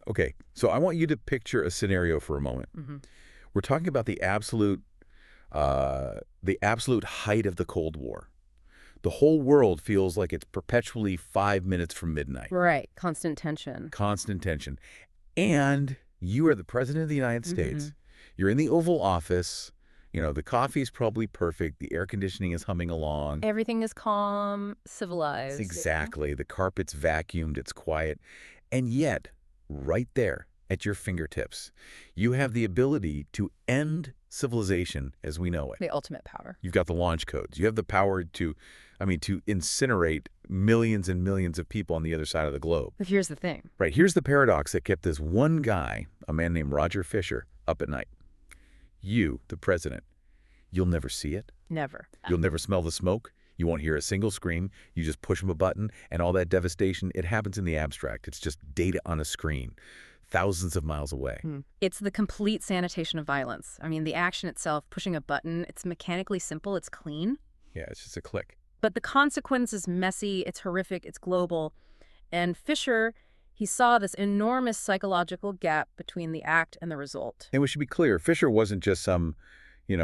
Okay, so I want you to picture a scenario for a moment. We're talking about the absolute height of the Cold War. The whole world feels like it's perpetually 5 minutes from midnight. Right. Constant tension. Constant tension. And you are the president of the United States. You're in the Oval Office. You know, the coffee's probably perfect. The air conditioning is humming along. Everything is calm, civilized. Exactly. The carpet's vacuumed. It's quiet. And yet, right there at your fingertips, you have the ability to end civilization as we know it. The ultimate power. You've got the launch codes. You have the power to incinerate millions and millions of people on the other side of the globe. But here's the thing. Right, here's the paradox that kept this one guy, a man named Roger Fisher, up at night. You, the president, you'll never see it. Never. You'll never smell the smoke. You won't hear a single scream. You just push a button, and all that devastation, it happens in the abstract. It's just data on a screen, thousands of miles away. It's the complete sanitation of violence. I mean, the action itself, pushing a button, it's mechanically simple, it's clean. Yeah, it's just a click. But the consequence is messy, it's horrific, it's global. And Fisher, he saw this enormous psychological gap between the act and the result. And we should be clear, Fisher wasn't just some,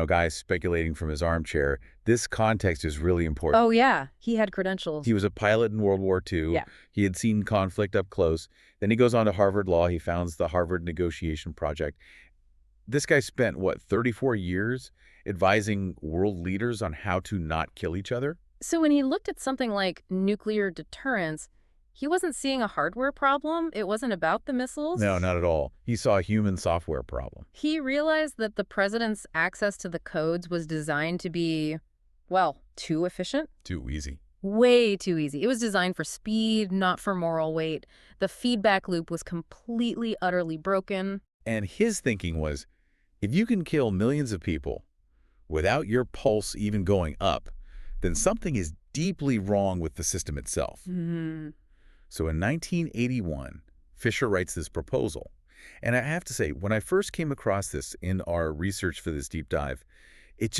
guy speculating from his armchair. This context is really important. Oh, yeah. He had credentials. He was a pilot in World War II. Yeah. He had seen conflict up close. Then he goes on to Harvard Law. He founds the Harvard Negotiation Project. This guy spent, 34 years advising world leaders on how to not kill each other? So when he looked at something like nuclear deterrence, he wasn't seeing a hardware problem. It wasn't about the missiles. No, not at all. He saw a human software problem. He realized that the president's access to the codes was designed to be, too efficient. Too easy. Way too easy. It was designed for speed, not for moral weight. The feedback loop was completely, utterly broken. And his thinking was, if you can kill millions of people without your pulse even going up, then something is deeply wrong with the system itself. So in 1981, Fisher writes this proposal. And I have to say, when I first came across this in our research for this deep dive, it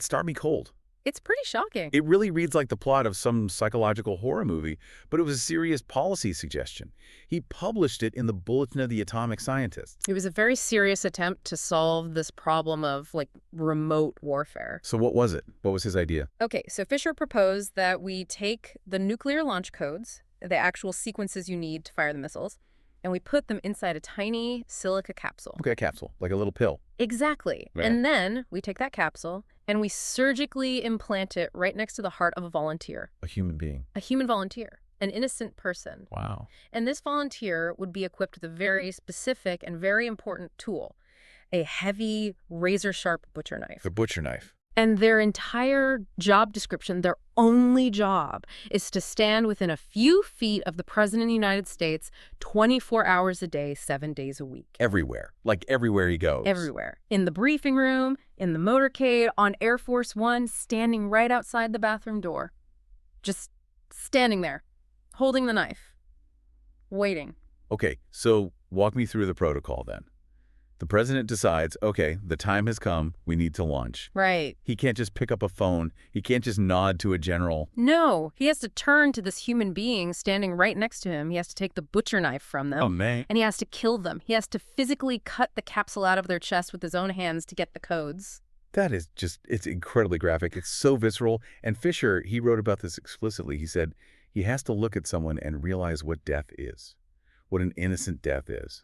started me cold. It's pretty shocking. It really reads like the plot of some psychological horror movie, but it was a serious policy suggestion. He published it in the Bulletin of the Atomic Scientists. It was a very serious attempt to solve this problem of, remote warfare. So what was it? What was his idea? Okay, so Fisher proposed that we take the nuclear launch codes, the actual sequences you need to fire the missiles, and we put them inside a tiny silica capsule. Okay, a capsule, like a little pill. Exactly. Right. And then we take that capsule and we surgically implant it right next to the heart of a volunteer. A human being. A human volunteer. An innocent person. Wow. And this volunteer would be equipped with a very specific and very important tool. A heavy, razor-sharp butcher knife. The butcher knife. And their entire job description, their only job, is to stand within a few feet of the President of the United States 24 hours a day, 7 days a week. Everywhere. Like everywhere he goes. Everywhere. In the briefing room, in the motorcade, on Air Force One, standing right outside the bathroom door. Just standing there, holding the knife, waiting. Okay, so walk me through the protocol then. The president decides, okay, the time has come, we need to launch. Right. He can't just pick up a phone. He can't just nod to a general. No, he has to turn to this human being standing right next to him. He has to take the butcher knife from them. Oh, man. And he has to kill them. He has to physically cut the capsule out of their chest with his own hands to get the codes. That is just, it's incredibly graphic. It's so visceral. And Fisher, he wrote about this explicitly. He said he has to look at someone and realize what death is, what an innocent death is.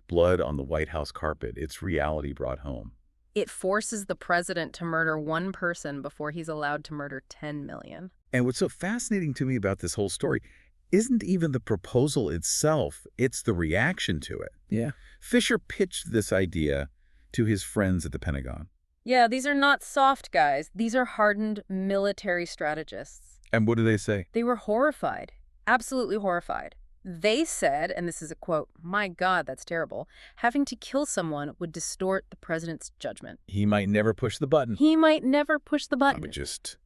Blood on the White House carpet. It's reality brought home. It forces the president to murder one person before he's allowed to murder 10 million. And what's so fascinating to me about this whole story isn't even the proposal itself, it's the reaction to it. Yeah. Fisher pitched this idea to his friends at the Pentagon. Yeah, these are not soft guys. These are hardened military strategists. And what do they say? They were horrified, absolutely horrified. They said, and this is a quote, "My God, that's terrible. Having to kill someone would distort the president's judgment." He might never push the button. He might never push the button. But just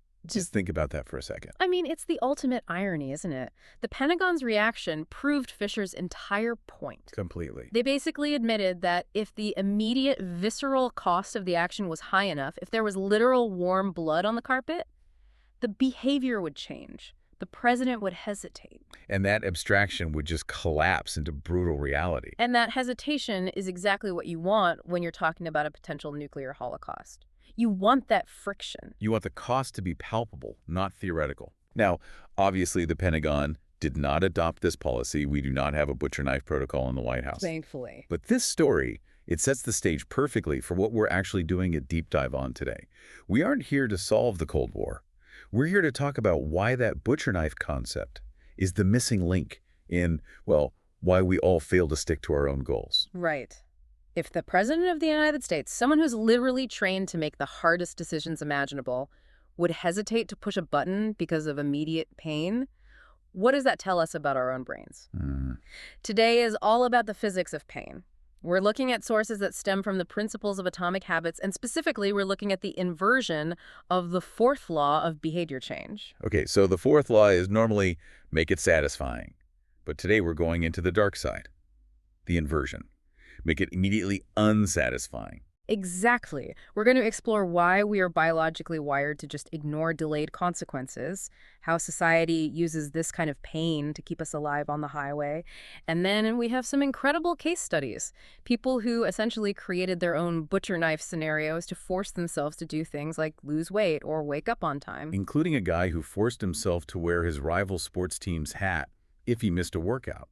think about that for a second. I mean, it's the ultimate irony, isn't it? The Pentagon's reaction proved Fisher's entire point. Completely. They basically admitted that if the immediate visceral cost of the action was high enough, if there was literal warm blood on the carpet, the behavior would change. the president would hesitate. And that abstraction would just collapse into brutal reality. And that hesitation is exactly what you want when you're talking about a potential nuclear holocaust. You want that friction. You want the cost to be palpable, not theoretical. Now, obviously, the Pentagon did not adopt this policy. We do not have a butcher knife protocol in the White House. Thankfully. But this story, it sets the stage perfectly for what we're actually doing a deep dive on today. We aren't here to solve the Cold War. We're here to talk about why that butcher knife concept is the missing link in, well, why we all fail to stick to our own goals. Right. If the President of the United States, someone who's literally trained to make the hardest decisions imaginable, would hesitate to push a button because of immediate pain, what does that tell us about our own brains? Today is all about the physics of pain. We're looking at sources that stem from the principles of atomic habits, and specifically, we're looking at the inversion of the fourth law of behavior change. Okay, so the fourth law is normally make it satisfying. But today we're going into the dark side, the inversion. Make it immediately unsatisfying. Exactly. We're going to explore why we are biologically wired to just ignore delayed consequences, how society uses this kind of pain to keep us alive on the highway, and then we have some incredible case studies. People who essentially created their own butcher knife scenarios to force themselves to do things like lose weight or wake up on time. Including a guy who forced himself to wear his rival sports team's hat if he missed a workout.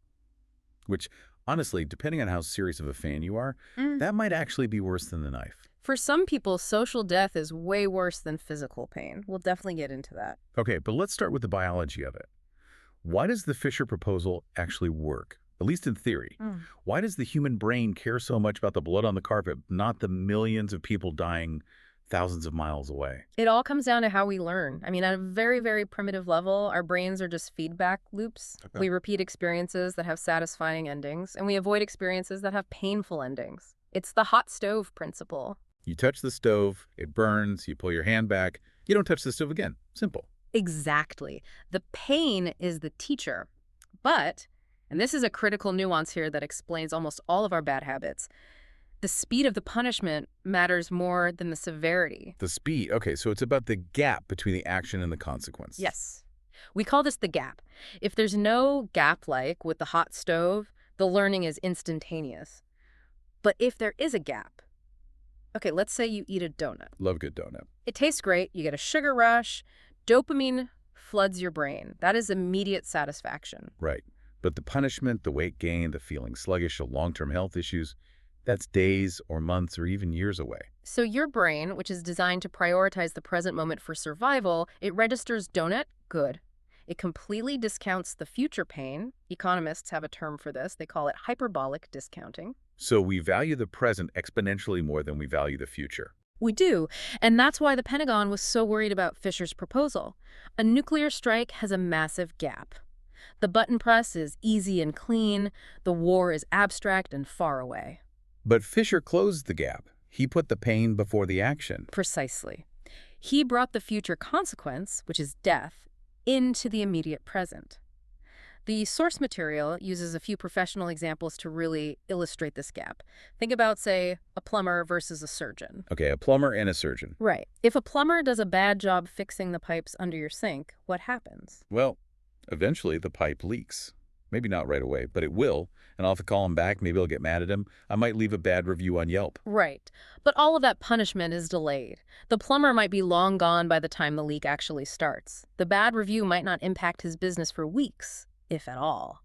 Which, honestly, depending on how serious of a fan you are, that might actually be worse than the knife. For some people, social death is way worse than physical pain. We'll definitely get into that. Okay, but let's start with the biology of it. Why does the Fisher proposal actually work? At least in theory. Why does the human brain care so much about the blood on the carpet, not the millions of people dying thousands of miles away? It all comes down to how we learn. I mean, at a very, very primitive level, our brains are just feedback loops. Okay. We repeat experiences that have satisfying endings, and we avoid experiences that have painful endings. It's the hot stove principle. You touch the stove, it burns, you pull your hand back, you don't touch the stove again. Simple. Exactly. The pain is the teacher. But, and this is a critical nuance here that explains almost all of our bad habits, the speed of the punishment matters more than the severity. The speed. Okay, so it's about the gap between the action and the consequence. Yes. We call this the gap. If there's no gap like with the hot stove, the learning is instantaneous. But if there is a gap, okay, let's say you eat a donut. Love good donut. It tastes great. You get a sugar rush. Dopamine floods your brain. That is immediate satisfaction. Right. But the punishment, the weight gain, the feeling sluggish, the long-term health issues, that's days or months or even years away. So your brain, which is designed to prioritize the present moment for survival, it registers donut, good. It completely discounts the future pain. Economists have a term for this. They call it hyperbolic discounting. So we value the present exponentially more than we value the future. We do, and that's why the Pentagon was so worried about Fisher's proposal. A nuclear strike has a massive gap. The button press is easy and clean. The war is abstract and far away. But Fisher closed the gap. He put the pain before the action. Precisely. He brought the future consequence, which is death, into the immediate present. The source material uses a few professional examples to really illustrate this gap. Think about, say, a plumber versus a surgeon. Okay, a plumber and a surgeon. Right. If a plumber does a bad job fixing the pipes under your sink, what happens? Well, eventually the pipe leaks. Maybe not right away, but it will. And I'll have to call him back. Maybe I'll get mad at him. I might leave a bad review on Yelp. Right. But all of that punishment is delayed. The plumber might be long gone by the time the leak actually starts. The bad review might not impact his business for weeks, if at all.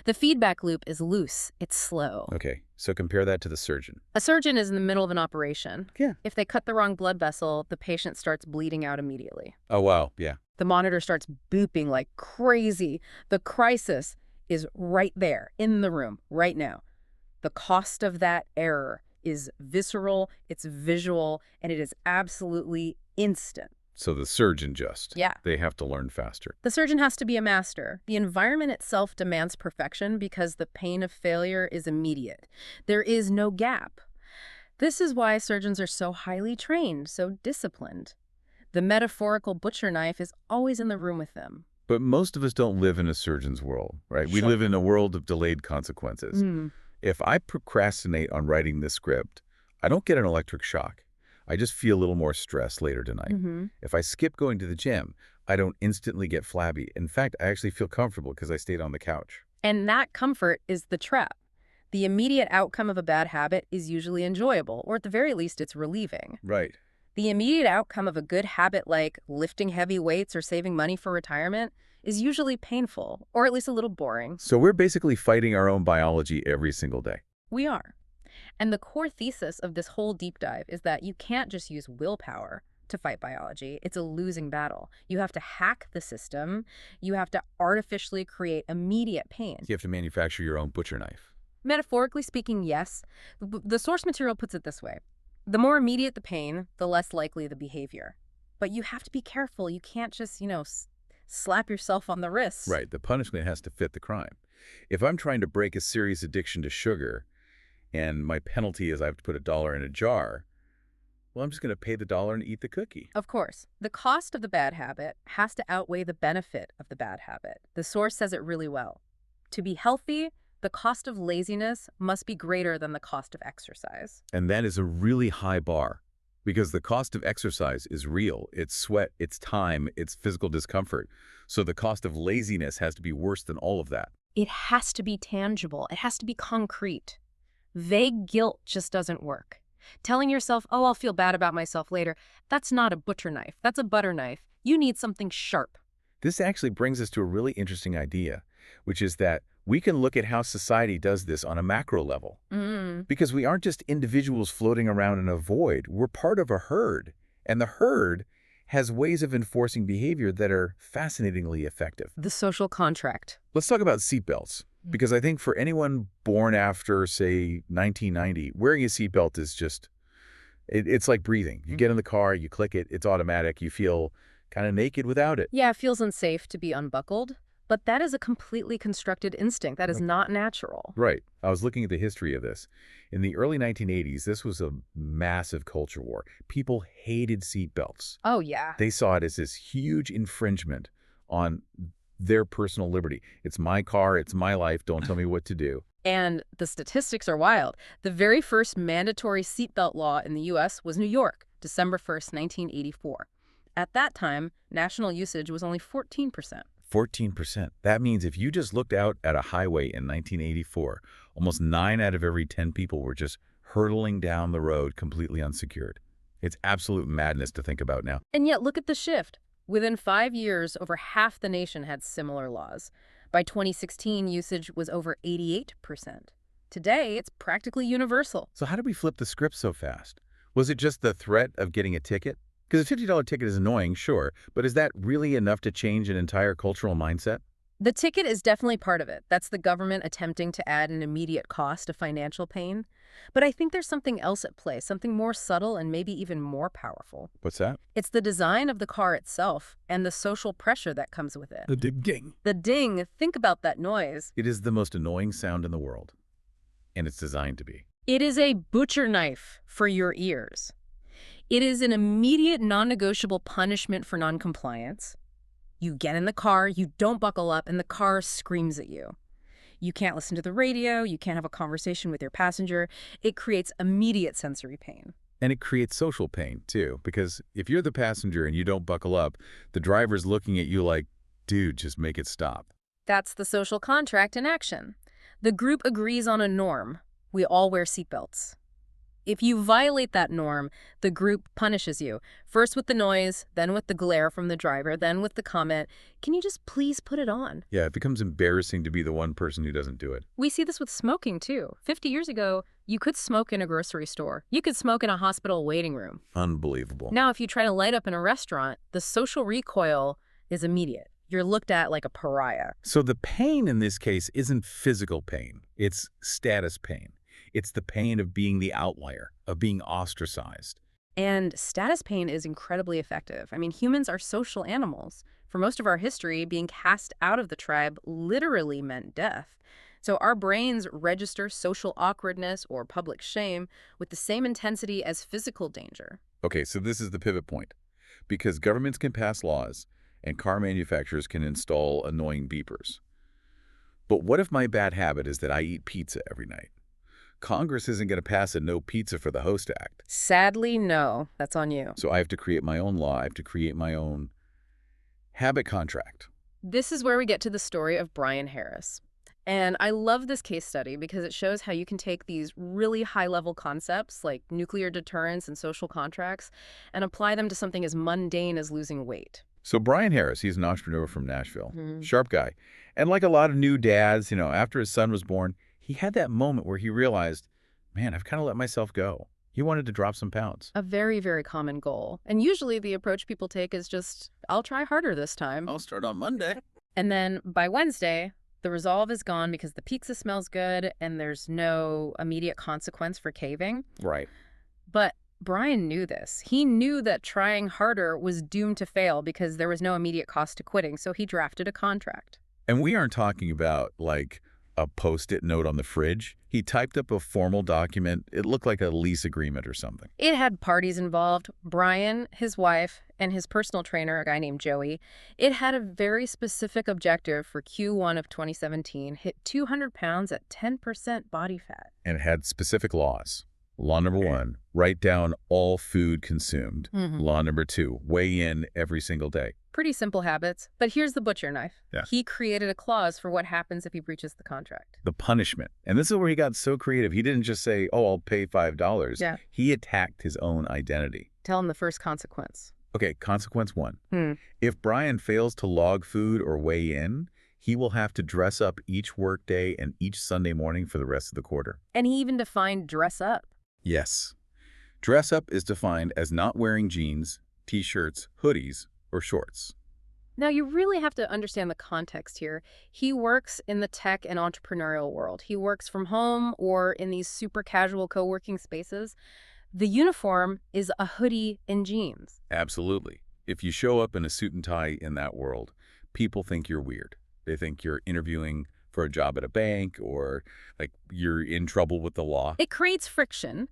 The feedback loop is loose. It's slow. Okay, so compare that to the surgeon. A surgeon is in the middle of an operation. Yeah. If they cut the wrong blood vessel, the patient starts bleeding out immediately. Oh, wow, yeah. The monitor starts booping like crazy. The crisis is right there in the room right now. The cost of that error is visceral, it's visual, and it is absolutely instant. So the surgeon Yeah. They have to learn faster. The surgeon has to be a master. The environment itself demands perfection because the pain of failure is immediate. There is no gap. This is why surgeons are so highly trained, so disciplined. The metaphorical butcher knife is always in the room with them. But most of us don't live in a surgeon's world, right? We Sure. live in a world of delayed consequences. If I procrastinate on writing this script, I don't get an electric shock. I just feel a little more stress later tonight. If I skip going to the gym, I don't instantly get flabby. In fact, I actually feel comfortable because I stayed on the couch. And that comfort is the trap. The immediate outcome of a bad habit is usually enjoyable, or at the very least, it's relieving. Right. The immediate outcome of a good habit like lifting heavy weights or saving money for retirement is usually painful, or at least a little boring. So we're basically fighting our own biology every single day. We are. And the core thesis of this whole deep dive is that you can't just use willpower to fight biology. It's a losing battle. You have to hack the system. You have to artificially create immediate pain. You have to manufacture your own butcher knife. Metaphorically speaking, yes. The source material puts it this way. The more immediate the pain, the less likely the behavior. But you have to be careful. You can't just, slap yourself on the wrist. Right. The punishment has to fit the crime. If I'm trying to break a serious addiction to sugar, and my penalty is I have to put $1 in a jar, well, I'm just going to pay the $1 and eat the cookie. Of course, the cost of the bad habit has to outweigh the benefit of the bad habit. The source says it really well. To be healthy, the cost of laziness must be greater than the cost of exercise. And that is a really high bar, because the cost of exercise is real. It's sweat, it's time, it's physical discomfort. So the cost of laziness has to be worse than all of that. It has to be tangible. It has to be concrete. Vague guilt just doesn't work. Telling yourself, oh, I'll feel bad about myself later, that's not a butcher knife. That's a butter knife. You need something sharp. This actually brings us to a really interesting idea, which is that we can look at how society does this on a macro level. Because we aren't just individuals floating around in a void. We're part of a herd. And the herd has ways of enforcing behavior that are fascinatingly effective. The social contract. Let's talk about seatbelts. Because I think for anyone born after, say, 1990, wearing a seatbelt is just, it's like breathing. You get in the car, you click it, it's automatic, you feel kind of naked without it. Yeah, it feels unsafe to be unbuckled, but that is a completely constructed instinct. That is not natural. Right. I was looking at the history of this. In the early 1980s, this was a massive culture war. People hated seatbelts. Oh, yeah. They saw it as this huge infringement on their personal liberty. It's my car, it's my life, don't tell me what to do. And the statistics are wild. The very first mandatory seatbelt law in the U.S. was New York, December 1st, 1984. At that time, national usage was only 14%. 14%. That means if you just looked out at a highway in 1984, almost 9 out of every 10 people were just hurtling down the road completely unsecured. It's absolute madness to think about now. And yet, look at the shift. Within 5 years, over half the nation had similar laws. By 2016, usage was over 88%. Today, it's practically universal. So how did we flip the script so fast? Was it just the threat of getting a ticket? Because a $50 ticket is annoying, sure, but is that really enough to change an entire cultural mindset? The ticket is definitely part of it. That's the government attempting to add an immediate cost of financial pain. But I think there's something else at play, something more subtle and maybe even more powerful. What's that? It's the design of the car itself and the social pressure that comes with it. The ding. The ding, think about that noise. It is the most annoying sound in the world, and it's designed to be. It is a butcher knife for your ears. It is an immediate, non-negotiable punishment for noncompliance. You get in the car, you don't buckle up, and the car screams at you. You can't listen to the radio, you can't have a conversation with your passenger. It creates immediate sensory pain. And it creates social pain, too, because if you're the passenger and you don't buckle up, the driver's looking at you like, dude, just make it stop. That's the social contract in action. The group agrees on a norm. We all wear seatbelts. If you violate that norm, the group punishes you. First with the noise, then with the glare from the driver, then with the comment, can you just please put it on? Yeah, it becomes embarrassing to be the one person who doesn't do it. We see this with smoking, too. 50 years ago, you could smoke in a grocery store. You could smoke in a hospital waiting room. Unbelievable. Now, if you try to light up in a restaurant, the social recoil is immediate. You're looked at like a pariah. So the pain in this case isn't physical pain. It's status pain. It's the pain of being the outlier, of being ostracized. And status pain is incredibly effective. I mean, humans are social animals. For most of our history, being cast out of the tribe literally meant death. So our brains register social awkwardness or public shame with the same intensity as physical danger. Okay, so this is the pivot point. Because governments can pass laws and car manufacturers can install annoying beepers. But what if my bad habit is that I eat pizza every night? Congress isn't going to pass a No Pizza for the Host Act. Sadly, no. That's on you. So I have to create my own law. I have to create my own Habit contract. This is where we get to the story of Brian Harris. And I love this case study because it shows how you can take these really high-level concepts like nuclear deterrence and social contracts and apply them to something as mundane as losing weight. So Brian Harris, he's an entrepreneur from Nashville. Hmm. Sharp guy. And like a lot of new dads, after his son was born, he had that moment where he realized, man, I've kind of let myself go. He wanted to drop some pounds. A very, very common goal. And usually the approach people take is just, I'll try harder this time. I'll start on Monday. And then by Wednesday, the resolve is gone because the pizza smells good and there's no immediate consequence for caving. Right. But Brian knew this. He knew that trying harder was doomed to fail because there was no immediate cost to quitting, so he drafted a contract. And we aren't talking about, like, a Post-it note on the fridge. He typed up a formal document. It looked like a lease agreement or something. It had parties involved, Brian, his wife, and his personal trainer, a guy named Joey. It had a very specific objective for Q1 of 2017, hit 200 pounds at 10% body fat. And it had specific laws. Law number 1, write down all food consumed. Law number 2, weigh in every single day. Pretty simple habits, but here's the butcher knife. Yeah. He created a clause for what happens if he breaches the contract. The punishment. And this is where he got so creative. He didn't just say, oh, I'll pay $5. Yeah. He attacked his own identity. Tell him the first consequence. Okay, consequence 1. If Brian fails to log food or weigh in, he will have to dress up each workday and each Sunday morning for the rest of the quarter. And he even defined dress up. Yes. Dress up is defined as not wearing jeans, t-shirts, hoodies, or shorts. Now, you really have to understand the context here. He works in the tech and entrepreneurial world. He works from home or in these super casual co-working spaces. The uniform is a hoodie and jeans. Absolutely. If you show up in a suit and tie in that world, people think you're weird. They think you're interviewing for a job at a bank or like you're in trouble with the law. It creates friction.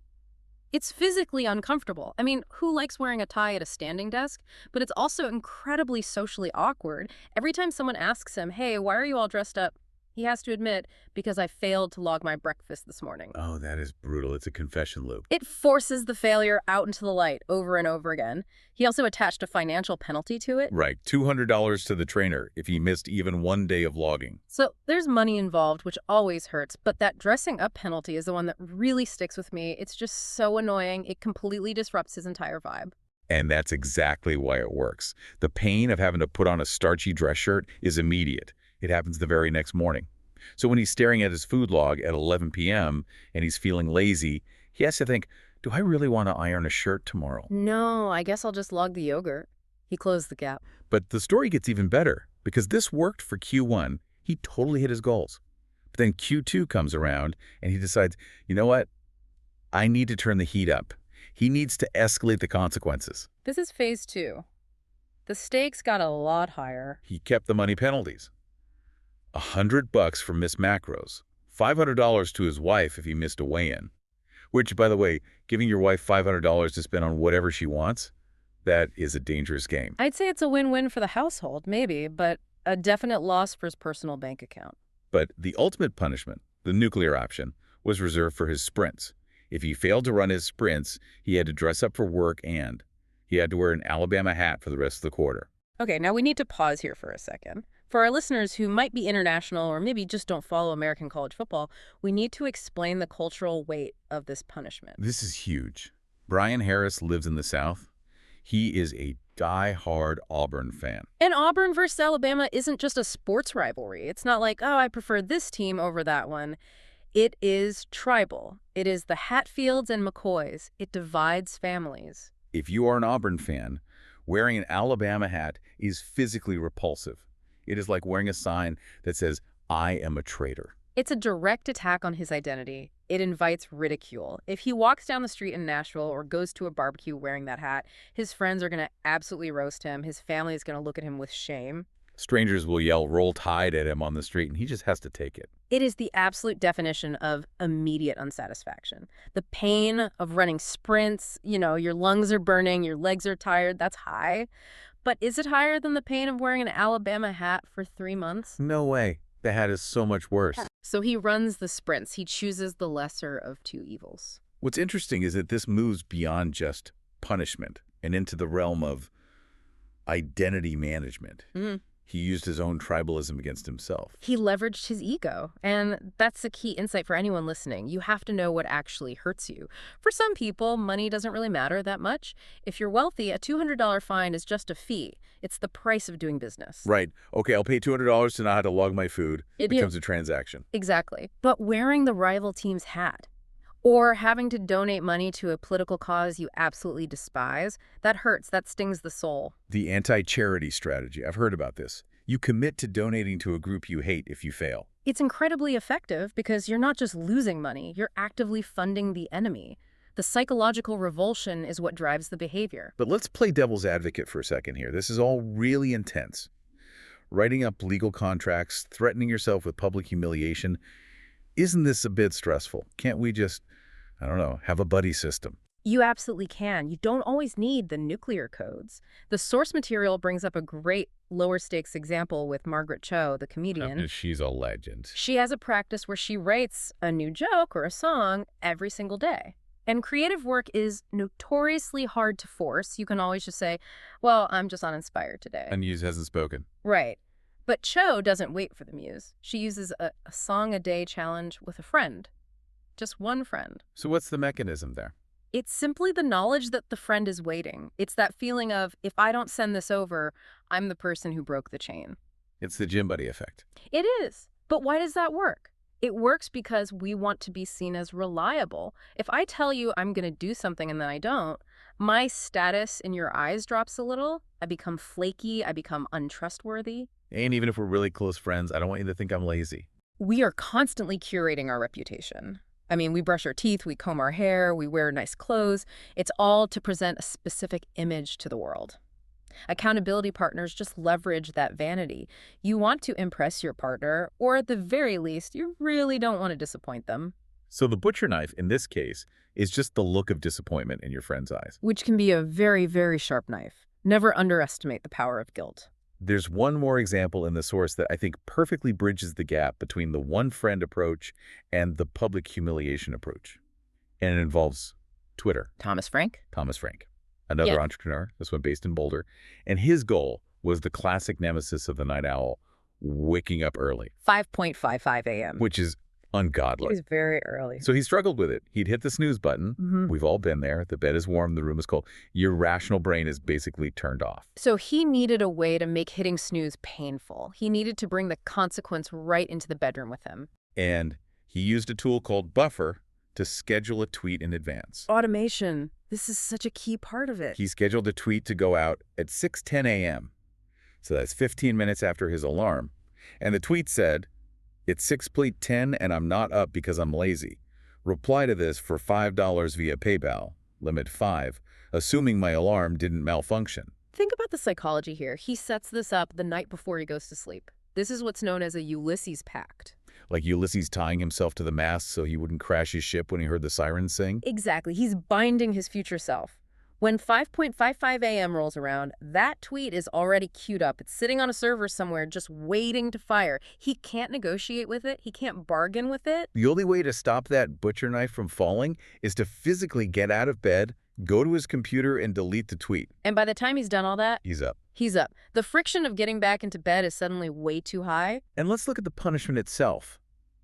It's physically uncomfortable. I mean, who likes wearing a tie at a standing desk? But it's also incredibly socially awkward. Every time someone asks him, hey, why are you all dressed up? He has to admit, because I failed to log my breakfast this morning. Oh, that is brutal. It's a confession loop. It forces the failure out into the light over and over again. He also attached a financial penalty to it. Right. $200 to the trainer if he missed even one day of logging. So there's money involved, which always hurts. But that dressing up penalty is the one that really sticks with me. It's just so annoying. It completely disrupts his entire vibe. And that's exactly why it works. The pain of having to put on a starchy dress shirt is immediate. It happens the very next morning. So when he's staring at his food log at 11 p.m. and he's feeling lazy, he has to think, do I really want to iron a shirt tomorrow? No, I guess I'll just log the yogurt. He closed the gap. But the story gets even better because this worked for Q1. He totally hit his goals. But then Q2 comes around and he decides, you know what? I need to turn the heat up. He needs to escalate the consequences. This is phase 2. The stakes got a lot higher. He kept the money penalties. $100 for missed macros, $500 to his wife if he missed a weigh-in, which, by the way, giving your wife $500 to spend on whatever she wants, that is a dangerous game. I'd say it's a win-win for the household, maybe, but a definite loss for his personal bank account. But the ultimate punishment, the nuclear option, was reserved for his sprints. If he failed to run his sprints, he had to dress up for work and he had to wear an Alabama hat for the rest of the quarter. Okay, now we need to pause here for a second. For our listeners who might be international or maybe just don't follow American college football, we need to explain the cultural weight of this punishment. This is huge. Brian Harris lives in the South. He is a die-hard Auburn fan. And Auburn versus Alabama isn't just a sports rivalry. It's not like, oh, I prefer this team over that one. It is tribal. It is the Hatfields and McCoys. It divides families. If you are an Auburn fan, wearing an Alabama hat is physically repulsive. It is like wearing a sign that says, I am a traitor. It's a direct attack on his identity. It invites ridicule. If he walks down the street in Nashville or goes to a barbecue wearing that hat, his friends are going to absolutely roast him. His family is going to look at him with shame. Strangers will yell "Roll Tide" at him on the street, and he just has to take it. It is the absolute definition of immediate unsatisfaction. The pain of running sprints, your lungs are burning, your legs are tired, that's high. But is it higher than the pain of wearing an Alabama hat for 3 months? No way. The hat is so much worse. So he runs the sprints. He chooses the lesser of two evils. What's interesting is that this moves beyond just punishment and into the realm of Identity management. He used his own tribalism against himself. He leveraged his ego, and that's a key insight for anyone listening. You have to know what actually hurts you. For some people, money doesn't really matter that much. If you're wealthy, a $200 fine is just a fee. It's the price of doing business. Right. Okay, I'll pay $200 to not have to log my food. It becomes a transaction. Exactly. But wearing the rival team's hat, or having to donate money to a political cause you absolutely despise, that hurts, that stings the soul. The anti-charity strategy. I've heard about this. You commit to donating to a group you hate if you fail. It's incredibly effective because you're not just losing money, you're actively funding the enemy. The psychological revulsion is what drives the behavior. But let's play devil's advocate for a second here. This is all really intense. Writing up legal contracts, threatening yourself with public humiliation. Isn't this a bit stressful? Can't we just, I don't know, have a buddy system? You absolutely can. You don't always need the nuclear codes. The source material brings up a great lower stakes example with Margaret Cho, the comedian. She's a legend. She has a practice where she writes a new joke or a song every single day. And creative work is notoriously hard to force. You can always just say, well, I'm just uninspired today. And Muse hasn't spoken. Right. But Cho doesn't wait for the muse. She uses a song-a-day challenge with a friend. Just one friend. So what's the mechanism there? It's simply the knowledge that the friend is waiting. It's that feeling of, if I don't send this over, I'm the person who broke the chain. It's the gym buddy effect. It is. But why does that work? It works because we want to be seen as reliable. If I tell you I'm going to do something and then I don't, my status in your eyes drops a little. I become flaky. I become untrustworthy. And even if we're really close friends, I don't want you to think I'm lazy. We are constantly curating our reputation. I mean, we brush our teeth, we comb our hair, we wear nice clothes. It's all to present a specific image to the world. Accountability partners just leverage that vanity. You want to impress your partner, or at the very least, you really don't want to disappoint them. So the butcher knife, in this case, is just the look of disappointment in your friend's eyes. Which can be a very, very sharp knife. Never underestimate the power of guilt. There's one more example in the source that I think perfectly bridges the gap between the one-friend approach and the public humiliation approach. And it involves Twitter. Thomas Frank? Thomas Frank, another entrepreneur, this one based in Boulder. And his goal was the classic nemesis of the night owl, waking up early. 5:55 a.m. Which is ungodly. It was very early. So he struggled with it. He'd hit the snooze button. We've all been there. The bed is warm. The room is cold. Your rational brain is basically turned off. So he needed a way to make hitting snooze painful. He needed to bring the consequence right into the bedroom with him. And he used a tool called Buffer to schedule a tweet in advance. Automation. This is such a key part of it. He scheduled a tweet to go out at 6:10 a.m. So that's 15 minutes after his alarm. And the tweet said, "It's 6:10 and I'm not up because I'm lazy. Reply to this for $5 via PayPal, limit 5, assuming my alarm didn't malfunction." Think about the psychology here. He sets this up the night before he goes to sleep. This is what's known as a Ulysses pact. Like Ulysses tying himself to the mast so he wouldn't crash his ship when he heard the sirens sing? Exactly. He's binding his future self. When 5:55 a.m. rolls around, that tweet is already queued up. It's sitting on a server somewhere just waiting to fire. He can't negotiate with it. He can't bargain with it. The only way to stop that butcher knife from falling is to physically get out of bed, go to his computer, and delete the tweet. And by the time he's done all that, He's up. he's up. The friction of getting back into bed is suddenly way too high. And let's look at the punishment itself.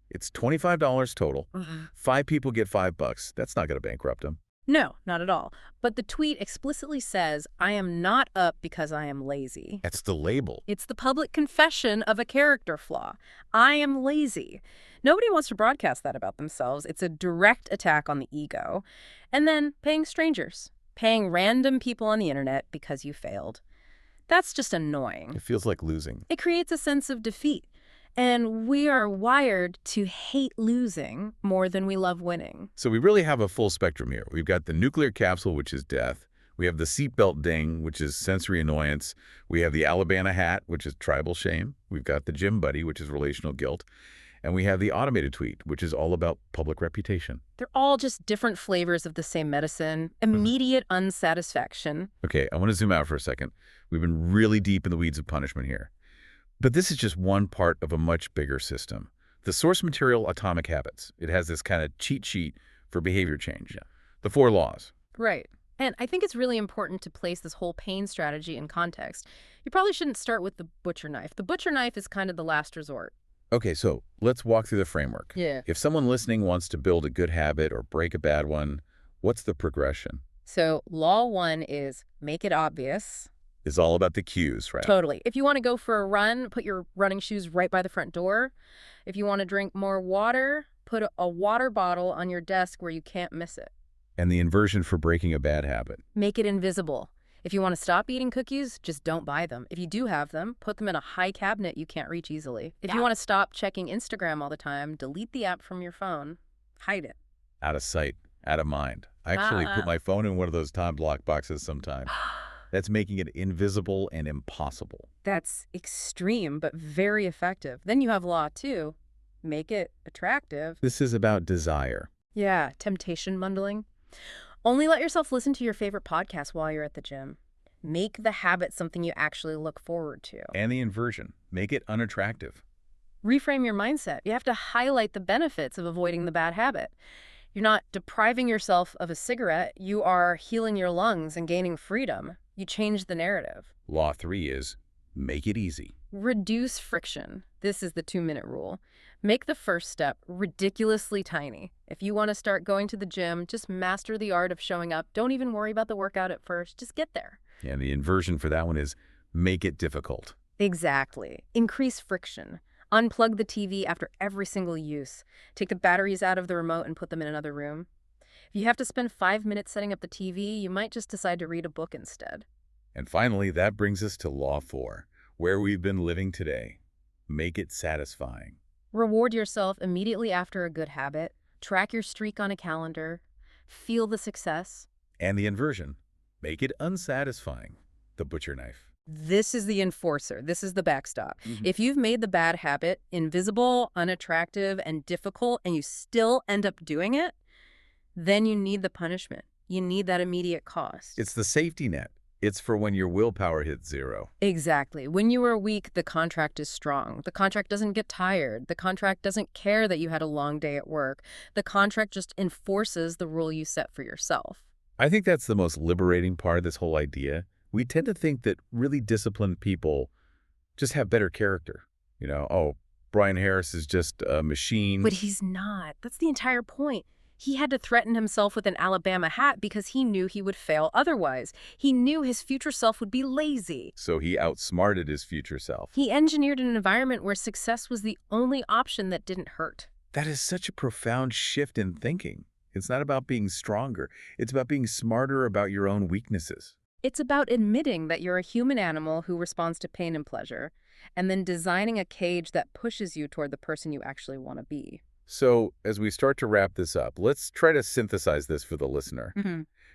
It's $25 total. 5 people get $5. That's not going to bankrupt him. No, not at all. But the tweet explicitly says, I am not up because I am lazy. That's the label. It's the public confession of a character flaw. I am lazy. Nobody wants to broadcast that about themselves. It's a direct attack on the ego. And then paying strangers, paying random people on the internet because you failed. That's just annoying. It feels like losing. It creates a sense of defeat. And we are wired to hate losing more than we love winning. So we really have a full spectrum here. We've got the nuclear capsule, which is death. We have the seatbelt ding, which is sensory annoyance. We have the Alabama hat, which is tribal shame. We've got the gym buddy, which is relational guilt. And we have the automated tweet, which is all about public reputation. They're all just different flavors of the same medicine. Immediate unsatisfaction. Okay, I want to zoom out for a second. We've been really deep in the weeds of punishment here. But this is just one part of a much bigger system. The source material, Atomic Habits, it has this kind of cheat sheet for behavior change. The 4 laws. Right. And I think it's really important to place this whole pain strategy in context. You probably shouldn't start with the butcher knife. The butcher knife is kind of the last resort. Okay, so let's walk through the framework. Yeah. If someone listening wants to build a good habit or break a bad one, what's the progression? So law one is make it obvious. It's all about the cues, right? Totally. If you want to go for a run, put your running shoes right by the front door. If you want to drink more water, put a water bottle on your desk where you can't miss it. And the inversion for breaking a bad habit. Make it invisible. If you want to stop eating cookies, just don't buy them. If you do have them, put them in a high cabinet you can't reach easily. If you want to stop checking Instagram all the time, delete the app from your phone. Hide it. Out of sight, out of mind. I actually put my phone in one of those time block boxes sometimes. That's making it invisible and impossible. That's extreme, but very effective. Then you have law two. Make it attractive. This is about desire. Yeah, temptation bundling. Only let yourself listen to your favorite podcast while you're at the gym. Make the habit something you actually look forward to. And the inversion. Make it unattractive. Reframe your mindset. You have to highlight the benefits of avoiding the bad habit. You're not depriving yourself of a cigarette. You are healing your lungs and gaining freedom. You change the narrative. Law 3 is make it easy. Reduce friction. This is the 2-minute rule. Make the first step ridiculously tiny. If you want to start going to the gym, just master the art of showing up. Don't even worry about the workout at first. Just get there. And the inversion for that one is make it difficult. Exactly. Increase friction. Unplug the TV after every single use. Take the batteries out of the remote and put them in another room. If you have to spend 5 minutes setting up the TV, you might just decide to read a book instead. And finally, that brings us to Law 4, where we've been living today. Make it satisfying. Reward yourself immediately after a good habit. Track your streak on a calendar. Feel the success. And the inversion. Make it unsatisfying. The butcher knife. This is the enforcer. This is the backstop. If you've made the bad habit invisible, unattractive, and difficult, and you still end up doing it, then you need the punishment. You need that immediate cost. It's the safety net. It's for when your willpower hits zero. Exactly. When you are weak, the contract is strong. The contract doesn't get tired. The contract doesn't care that you had a long day at work. The contract just enforces the rule you set for yourself. I think that's the most liberating part of this whole idea. We tend to think that really disciplined people just have better character. You know, oh, Brian Harris is just a machine. But he's not. That's the entire point. He had to threaten himself with an Alabama hat because he knew he would fail otherwise. He knew his future self would be lazy. So he outsmarted his future self. He engineered an environment where success was the only option that didn't hurt. That is such a profound shift in thinking. It's not about being stronger. It's about being smarter about your own weaknesses. It's about admitting that you're a human animal who responds to pain and pleasure, and then designing a cage that pushes you toward the person you actually want to be. So as we start to wrap this up, let's try to synthesize this for the listener.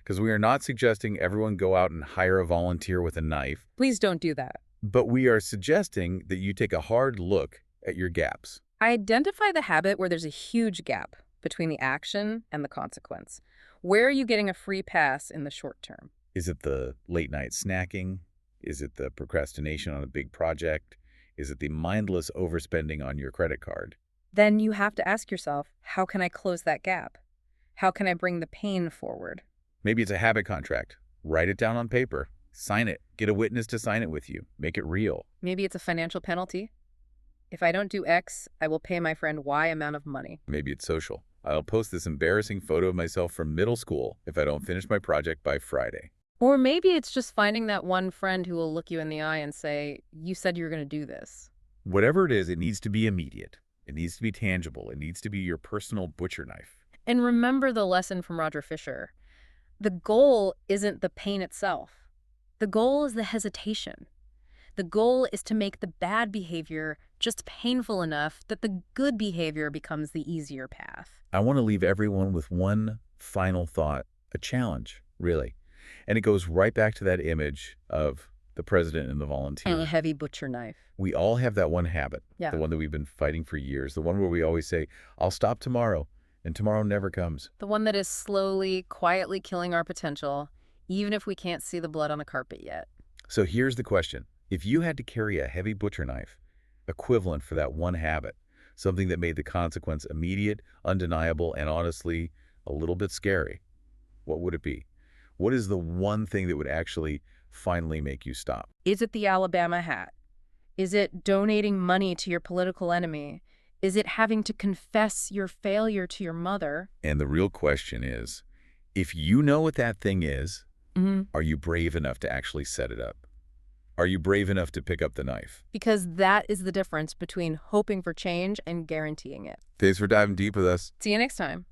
Because we are not suggesting everyone go out and hire a volunteer with a knife. Please don't do that. But we are suggesting that you take a hard look at your gaps. Identify the habit where there's a huge gap between the action and the consequence. Where are you getting a free pass in the short term? Is it the late night snacking? Is it the procrastination on a big project? Is it the mindless overspending on your credit card? Then you have to ask yourself, how can I close that gap? How can I bring the pain forward? Maybe it's a habit contract. Write it down on paper. Sign it. Get a witness to sign it with you. Make it real. Maybe it's a financial penalty. If I don't do X, I will pay my friend Y amount of money. Maybe it's social. I'll post this embarrassing photo of myself from middle school if I don't finish my project by Friday. Or maybe it's just finding that one friend who will look you in the eye and say, you said you were going to do this. Whatever it is, it needs to be immediate. It needs to be tangible. It needs to be your personal butcher knife. And remember the lesson from Roger Fisher. The goal isn't the pain itself. The goal is the hesitation. The goal is to make the bad behavior just painful enough that the good behavior becomes the easier path. I want to leave everyone with one final thought, a challenge, really. And it goes right back to that image of the president and the volunteer. And a heavy butcher knife. We all have that one habit, Yeah. the one that we've been fighting for years, the one where we always say, I'll stop tomorrow, and tomorrow never comes. The one that is slowly, quietly killing our potential, even if we can't see the blood on the carpet yet. So here's the question. If you had to carry a heavy butcher knife, equivalent for that one habit, something that made the consequence immediate, undeniable, and honestly, a little bit scary, what would it be? What is the one thing that would actually finally make you stop? Is it the Alabama hat? Is it donating money to your political enemy? Is it having to confess your failure to your mother? And the real question is, if you know what that thing is, are you brave enough to actually set it up? Are you brave enough to pick up the knife? Because that is the difference between hoping for change and guaranteeing it. Thanks for diving deep with us. See you next time.